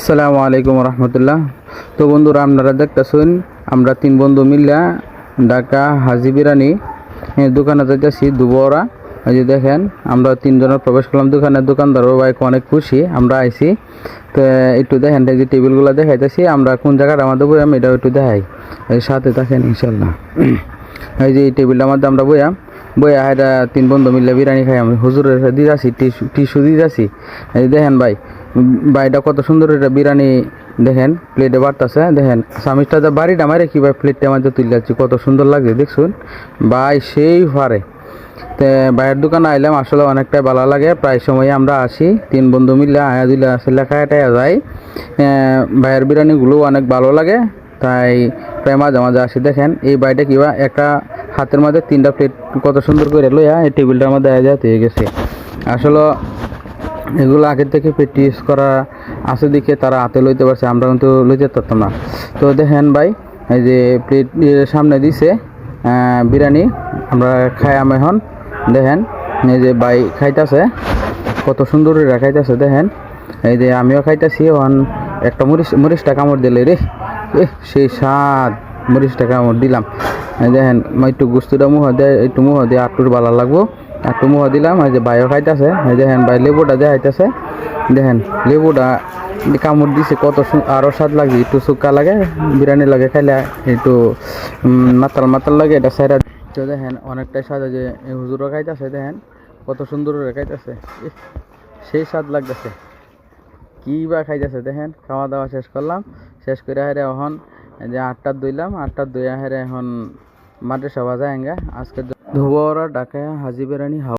আসসালামু আলাইকুম রহমতুল্লাহ। তো বন্ধুরা, আপনারা দেখতেছেন আমরা তিন বন্ধু মিল্লা ঢাকা হাজি বিরানি দোকানে যাইতেছি দুবরা। এই যে দেখেন, আমরা তিনজনের প্রবেশ করলাম দোকানে। দোকানদার ভাই অনেক খুশি আমরা আইছি। তো একটু দেখেন এই যে টেবিলগুলো দেখাইতেছি, আমরা কোন জায়গাটা আমাদের বইয়াম এটাও একটু দেখাই, এই সাথে দেখেন ইনশাল্লাহ। এই যে এই টেবিলটার মধ্যে আমরা বইয়া এটা তিন বন্ধু মিললে বিরিয়ানি খাই। আমি হুজুরের দিয়ে আসি, টিস্যু দিয়ে আসি। এই দেখেন ভাইটা কত সুন্দর এটা বিরিয়ানি দেখেন প্লেটে বাড়তেছে। দেখেন স্বামীটা যা বাড়িটা মারে কি ভাই প্লেটটা আমাদের তুলে যাচ্ছি, কত সুন্দর লাগছে দেখছুন ভাই, সেই পারে। তো ভাইয়ের দোকানে আইলাম, আসলে অনেকটাই ভালো লাগে। প্রায় সময় আমরা আসি তিন বন্ধু মিললে আয়া দিলে আসলে খায়াটায়া যাই। ভাইয়ের বিরিয়ানিগুলো অনেক ভালো লাগে, তাই প্রায় মাঝে মাঝে আসি। দেখেন এই বাইটা কিবা একটা হাতের মধ্যে তিনটা প্লেট কত সুন্দর করে লইয়া এই টেবিলটার মধ্যে আয়া হয়ে গেছে। আসলে এগুলো আগের থেকে প্র্যাকটিস করা আছে দেখে তারা হাতে লইতে পারছে, আমরা কিন্তু লইতে পারতাম না। তো দেখেন ভাই, এই যে প্লেট সামনে দিছে বিরিয়ানি, আমরা খাইয়াম এখন। দেখেন এই যে ভাই খাইতেছে, কত সুন্দর খাইতেছে। দেখেন এই যে আমিও খাইতেছি। এখন একটা মরিচটা কামড় দিলে রে, সেই স্বাদ, মরিচটা কামড় দিলাম। দেখেন একটু গুস্তুটা একটু মুহ দিয়ে আটটুর ভালো লাগবো, একটু মুহ দিলাম। এই যে ভাইও খাইতেছে। এই দেখেন ভাই লেবুটা দেখাইতেছে, দেখেন লেবুটা কামড় দিছে, কত আরও স্বাদ লাগে। একটু শুকা লাগে, বিরিয়ানি লাগে খাইলে একটু মাতাল মাতাল লাগে এটা সাইরা। তো দেখেন অনেকটাই স্বাদ। যে হুজুরও খাইতেছে, দেখেন কত সুন্দর খাইতেছে, সেই স্বাদ লাগতেছে। কী বা খাইতেছে দেখেন। খাওয়া দাওয়া শেষ করলাম, শেষ করে হেরে এখন যে 8টার দইলাম, 8টার দইয়া হেরে এখন মাদ্রাসা বাজায় আজকে ধুবরা ঢাকা হাজি বিরিয়ানি।